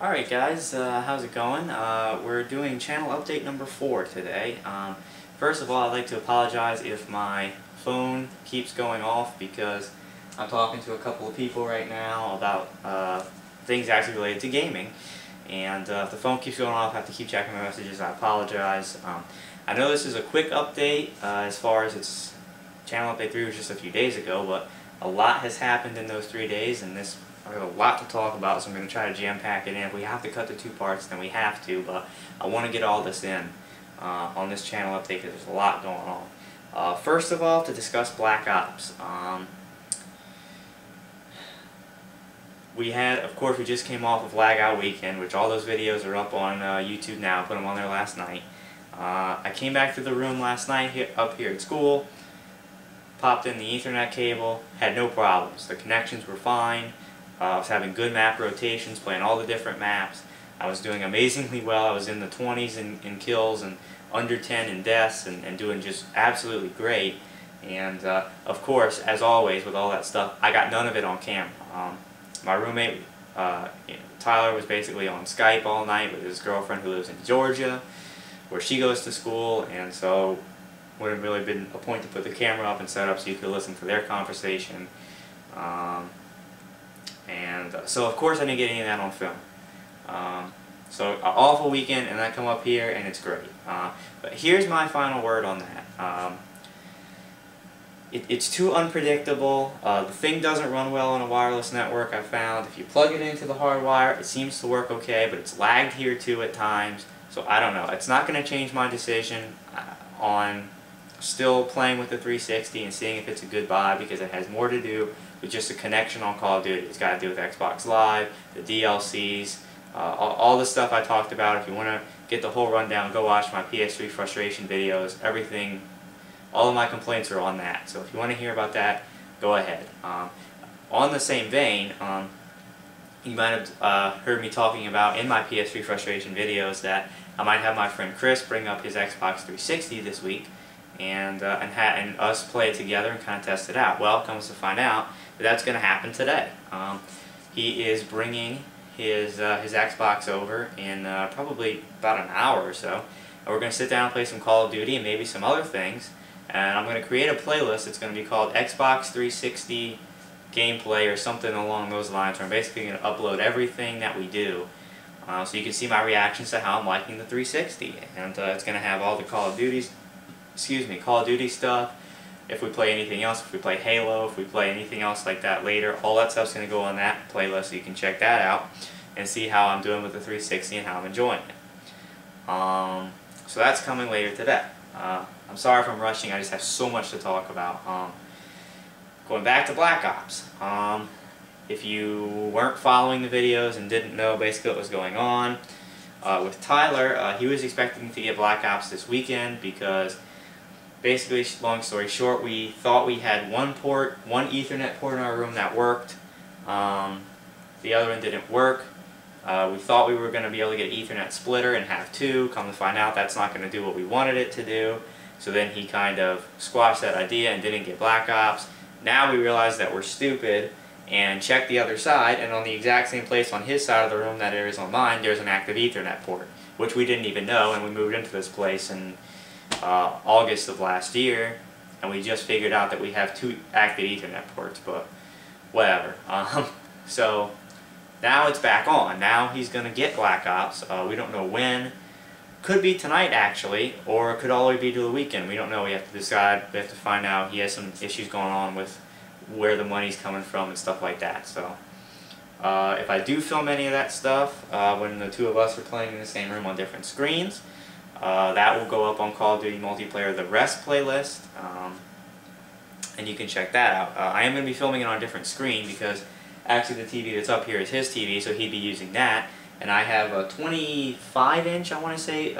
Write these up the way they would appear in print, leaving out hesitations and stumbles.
Alright guys, how's it going? We're doing channel update number 4 today. First of all, I'd like to apologize if my phone keeps going off because I'm talking to a couple of people right now about things actually related to gaming. And if the phone keeps going off, I have to keep checking my messages. I apologize. I know this is a quick update as far as its channel update 3 was just a few days ago, but a lot has happened in those 3 days, and I have a lot to talk about, so I'm going to try to jam-pack it in. If we have to cut the 2 parts, then we have to, but I want to get all this in on this channel update because there's a lot going on. First of all, to discuss Black Ops. Of course, we just came off of Lag Out Weekend, which all those videos are up on YouTube now. I put them on there last night. I came back to the room last night up here at school, popped in the Ethernet cable, had no problems. The connections were fine. I was having good map rotations, playing all the different maps. I was doing amazingly well. I was in the 20s in kills and under 10 in deaths and doing just absolutely great. And of course, as always with all that stuff, I got none of it on camera. My roommate, Tyler, was basically on Skype all night with his girlfriend who lives in Georgia, where she goes to school, and so wouldn't really been a point to put the camera up and set up so you could listen to their conversation. So of course I didn't get any of that on film. So an awful weekend, and I come up here and it's great. But here's my final word on that. It's too unpredictable. The thing doesn't run well on a wireless network, I've found. If you plug it into the hard wire, it seems to work okay, but it's lagged here too at times. So I don't know. It's not going to change my decision on still playing with the 360 and seeing if it's a good buy, because it has more to do with just a connection on Call of Duty. It's got to do with Xbox Live, the DLCs, all the stuff I talked about. If you want to get the whole rundown, go watch my PS3 frustration videos. Everything, all of my complaints are on that. So if you want to hear about that, go ahead. On the same vein, you might have heard me talking about in my PS3 frustration videos that I might have my friend Chris bring up his Xbox 360 this week and us play it together and kind of test it out. Well, comes to find out that that's going to happen today. He is bringing his Xbox over in probably about an hour or so, and we're going to sit down and play some Call of Duty and maybe some other things. And I'm going to create a playlist that's going to be called Xbox 360 Gameplay or something along those lines, where I'm basically going to upload everything that we do, so you can see my reactions to how I'm liking the 360. And it's going to have all the Call of Duty stuff. If we play anything else, if we play Halo, if we play anything else like that later, all that stuff's going to go on that playlist, so you can check that out and see how I'm doing with the 360 and how I'm enjoying it. So that's coming later today. I'm sorry if I'm rushing, I just have so much to talk about. Going back to Black Ops. If you weren't following the videos and didn't know basically what was going on, with Tyler, he was expecting to get Black Ops this weekend because basically, long story short, we thought we had one Ethernet port in our room that worked. The other one didn't work. We thought we were going to be able to get an Ethernet splitter and have 2. Come to find out, that's not going to do what we wanted it to do. So then he kind of squashed that idea and didn't get Black Ops. Now we realize that we're stupid and check the other side, and on the exact same place on his side of the room that there is on mine, there's an active Ethernet port, which we didn't even know, and we moved into this place in August of last year, and we just figured out that we have 2 active Ethernet ports, but whatever. So now it's back on. Now he's going to get Black Ops. We don't know when. Could be tonight, actually, or it could all the way be to the weekend. We don't know. We have to decide. We have to find out. He has some issues going on with where the money's coming from and stuff like that. So if I do film any of that stuff when the 2 of us are playing in the same room on different screens, that will go up on Call of Duty Multiplayer, the Rest playlist, and you can check that out. I am going to be filming it on a different screen because actually the TV that's up here is his TV, so he'd be using that. And I have a 25-inch, I want to say,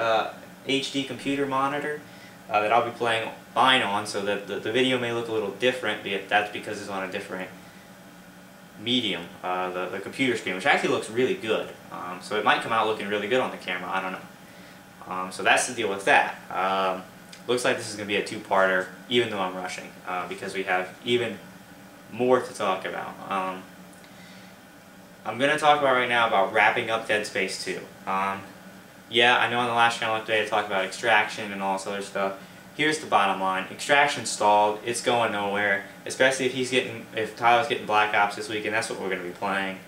HD computer monitor that I'll be playing mine on, so that the video may look a little different, but that's because it's on a different medium, the computer screen, which actually looks really good. So it might come out looking really good on the camera, I don't know. So that's the deal with that. Looks like this is going to be a 2-parter, even though I'm rushing, because we have even more to talk about. I'm going to talk about right now about wrapping up Dead Space 2. Yeah, I know on the last channel update I talked about Extraction and all this other stuff. Here's the bottom line. Extraction stalled. It's going nowhere. Especially if Tyler's getting Black Ops this week, and that's what we're going to be playing.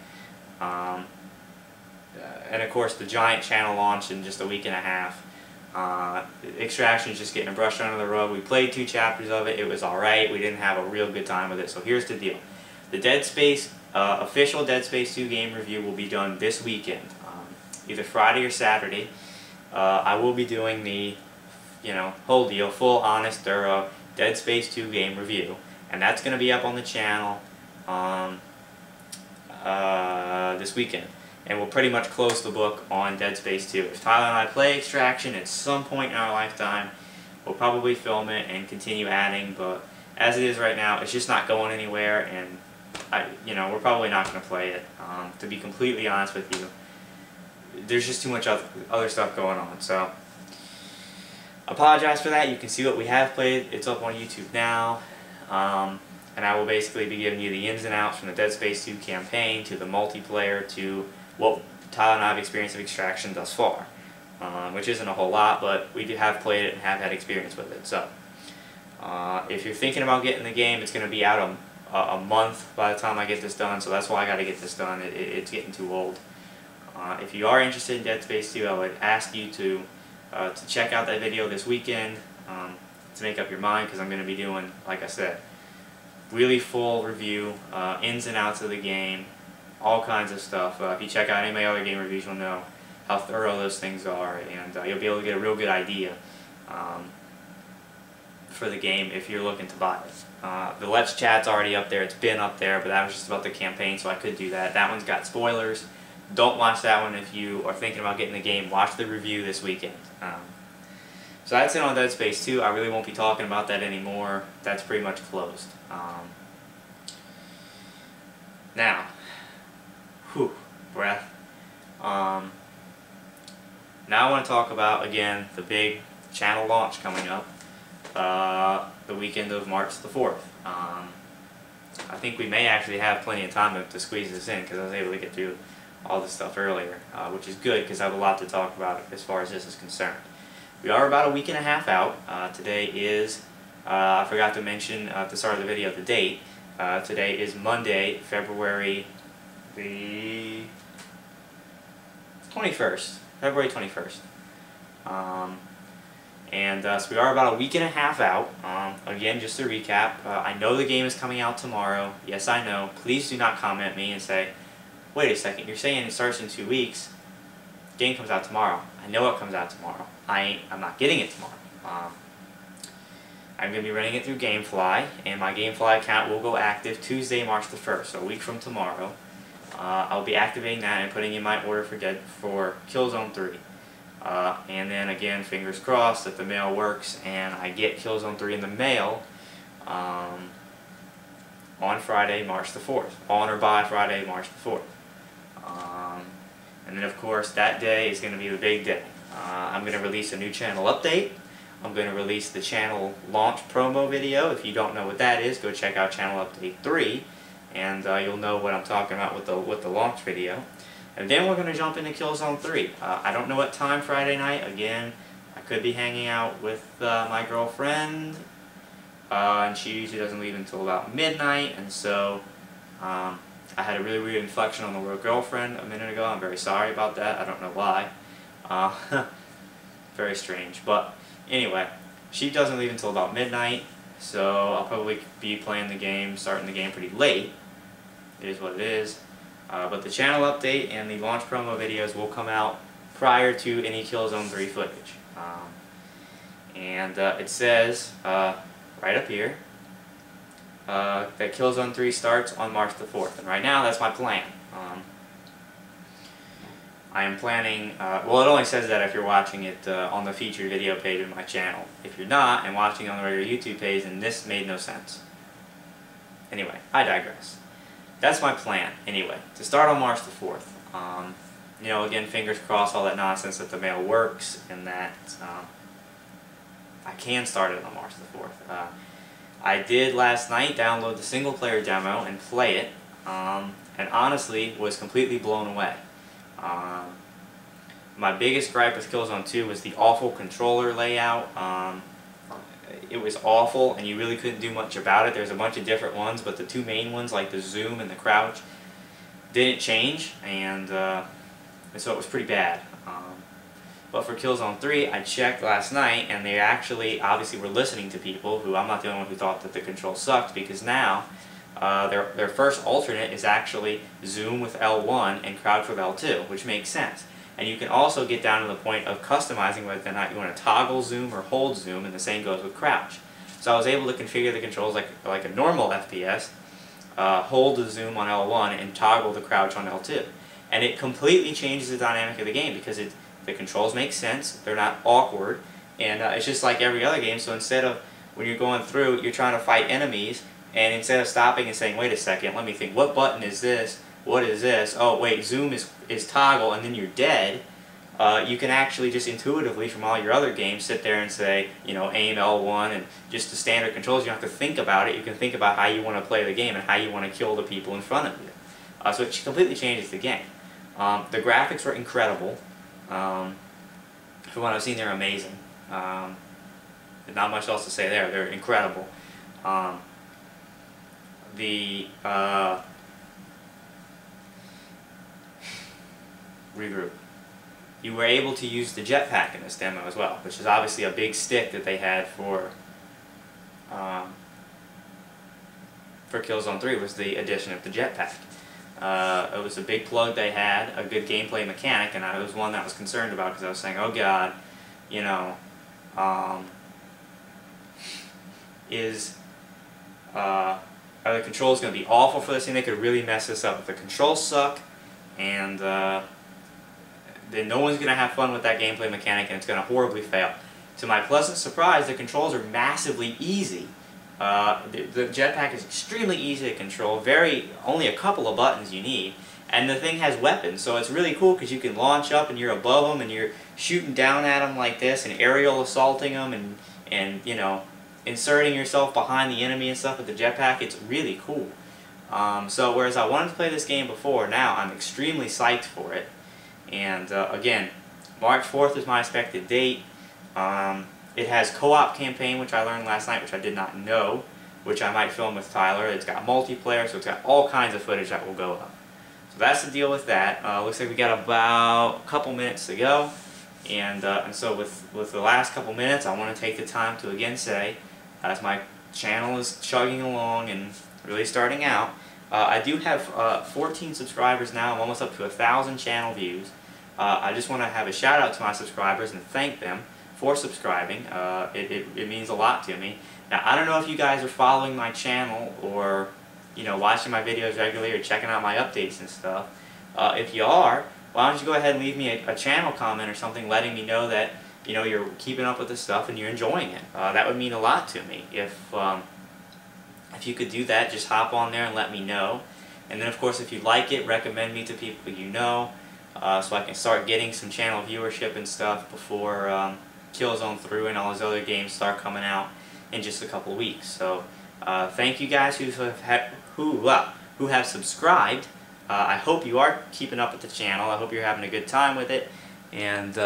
And of course the giant channel launched in just a week and a half. Extraction is just getting brushed under the rug. We played 2 chapters of it. It was alright. We didn't have a real good time with it. So here's the deal. The Dead Space, official Dead Space 2 game review will be done this weekend. Either Friday or Saturday. I will be doing the, whole deal, full, honest, thorough Dead Space 2 game review. And that's going to be up on the channel this weekend. And we'll pretty much close the book on Dead Space 2. If Tyler and I play Extraction at some point in our lifetime, we'll probably film it and continue adding, but as it is right now, it's just not going anywhere, and we're probably not going to play it. To be completely honest with you, there's just too much other stuff going on, so apologize for that. You can see what we have played. It's up on YouTube now. And I will basically be giving you the ins and outs from the Dead Space 2 campaign to the multiplayer to what Tyler and I have experienced of Extraction thus far, which isn't a whole lot, but we have played it and have had experience with it. So, if you're thinking about getting the game, it's going to be out a month by the time I get this done, so that's why I got to get this done. It's getting too old. If you are interested in Dead Space 2, I would ask you to check out that video this weekend to make up your mind, because I'm going to be doing, like I said, really full review, ins and outs of the game, all kinds of stuff. If you check out any of my other game reviews, you'll know how thorough those things are, and you'll be able to get a real good idea for the game if you're looking to buy it. The Let's Chat's already up there. It's been up there, but that was just about the campaign, so I could do that. That one's got spoilers. Don't watch that one if you are thinking about getting the game. Watch the review this weekend. So that's it on Dead Space 2. I really won't be talking about that anymore. That's pretty much closed. Now, breath. Now I want to talk about, again, the big channel launch coming up, the weekend of March the 4th. I think we may actually have plenty of time to squeeze this in, because I was able to get through all this stuff earlier, which is good, because I have a lot to talk about as far as this is concerned. We are about a week and a half out. Today is, I forgot to mention at the start of the video the date. Today is Monday, February the 21st. February 21st. So we are about a week and a half out. Again, just to recap, I know the game is coming out tomorrow. Yes, I know. Please do not comment me and say, wait a second, you're saying it starts in 2 weeks. The game comes out tomorrow. I know it comes out tomorrow. I'm not getting it tomorrow. I'm going to be running it through GameFly, and my GameFly account will go active Tuesday, March the 1st, so a week from tomorrow. I'll be activating that and putting in my order for Killzone 3. And then again, fingers crossed that the mail works and I get Killzone 3 in the mail on Friday, March the 4th. On or by Friday, March the 4th. And then of course that day is going to be the big day. I'm going to release a new channel update. I'm going to release the channel launch promo video. If you don't know what that is, go check out channel update 3 and you'll know what I'm talking about with the launch video. And then we're going to jump into Killzone 3. I don't know what time Friday night. Again, I could be hanging out with my girlfriend, and she usually doesn't leave until about midnight, and so I had a really weird inflection on the word girlfriend a minute ago. I'm very sorry about that. I don't know why. Very strange. But anyway, she doesn't leave until about midnight, so I'll probably be playing the game, starting the game pretty late. It is what it is. But the channel update and the launch promo videos will come out prior to any Killzone 3 footage. It says right up here that Killzone 3 starts on March the 4th. And right now, that's my plan. I am planning, well, it only says that if you're watching it on the featured video page of my channel. If you're not and watching on the regular YouTube page, then this made no sense. Anyway, I digress. That's my plan, anyway, to start on March the 4th. You know, again, fingers crossed, all that nonsense that the mail works and that I can start it on March the 4th. I did last night download the single-player demo and play it. and honestly was completely blown away. My biggest gripe with Killzone 2 was the awful controller layout. It was awful, and you really couldn't do much about it. There's a bunch of different ones, but the two main ones, like the zoom and the crouch, didn't change, and so it was pretty bad. But for Killzone 3, I checked last night, and they actually, obviously, were listening to people who, I'm not the only one who thought that the control sucked, because now their first alternate is actually zoom with L1 and crouch with L2, which makes sense. And you can also get down to the point of customizing whether or not you want to toggle zoom or hold zoom, and the same goes with crouch. So I was able to configure the controls like a normal FPS, hold the zoom on L1 and toggle the crouch on L2. And it completely changes the dynamic of the game because the controls make sense, they're not awkward, and it's just like every other game. So instead of, when you're going through, you're trying to fight enemies, and instead of stopping and saying, wait a second, let me think, what button is this? What is this? Oh wait, zoom is toggle, and then you're dead. You can actually just intuitively from all your other games sit there and say, you know, aim L1 and just the standard controls. You don't have to think about it. You can think about how you want to play the game and how you want to kill the people in front of you. So it completely changes the game. The graphics were incredible. From what I've seen, they're amazing. Not much else to say there. They're incredible. Regroup. You were able to use the jetpack in this demo as well, which is obviously a big stick that they had for Killzone 3, was the addition of the jetpack. It was a big plug they had, a good gameplay mechanic, and I was one that was concerned about because I was saying, oh god, you know, are the controls going to be awful for this thing? They could really mess this up. If the controls suck, and then no one's going to have fun with that gameplay mechanic, and it's going to horribly fail. To my pleasant surprise, the controls are massively easy. The jetpack is extremely easy to control, only a couple of buttons you need, and the thing has weapons, so it's really cool because you can launch up and you're above them and you're shooting down at them like this and aerial assaulting them and you know, inserting yourself behind the enemy and stuff with the jetpack. It's really cool. So whereas I wanted to play this game before, now I'm extremely psyched for it. And again, March 4th is my expected date. It has co-op campaign, which I learned last night, which I did not know, which I might film with Tyler. It's got multiplayer, so it's got all kinds of footage that will go up. So that's the deal with that. Looks like we got about a couple minutes to go. And so with the last couple minutes, I want to take the time to again say, as my channel is chugging along and really starting out, I do have 14 subscribers now. I'm almost up to 1,000 channel views. I just want to have a shout out to my subscribers and thank them for subscribing. It means a lot to me. Now, I don't know if you guys are following my channel or, you know, watching my videos regularly or checking out my updates and stuff. If you are, why don't you go ahead and leave me a channel comment or something letting me know that, you know, you're keeping up with this stuff and you're enjoying it. That would mean a lot to me. If you could do that, just hop on there and let me know. And then, of course, if you like it, recommend me to people you know, so I can start getting some channel viewership and stuff before Killzone 3 and all those other games start coming out in just a couple of weeks. So thank you guys who have subscribed. I hope you are keeping up with the channel. I hope you're having a good time with it. And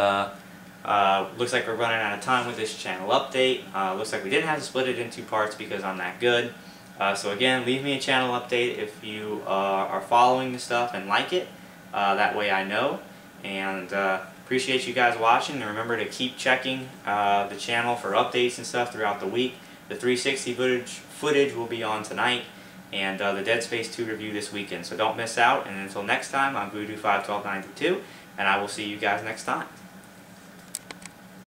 looks like we're running out of time with this channel update. Looks like we didn't have to split it in 2 parts because I'm that good. So again, leave me a channel update if you are following the stuff and like it. That way I know. And appreciate you guys watching. And remember to keep checking the channel for updates and stuff throughout the week. The 360 footage will be on tonight. And the Dead Space 2 review this weekend. So don't miss out. And until next time, I'm Voodoo51292. And I will see you guys next time.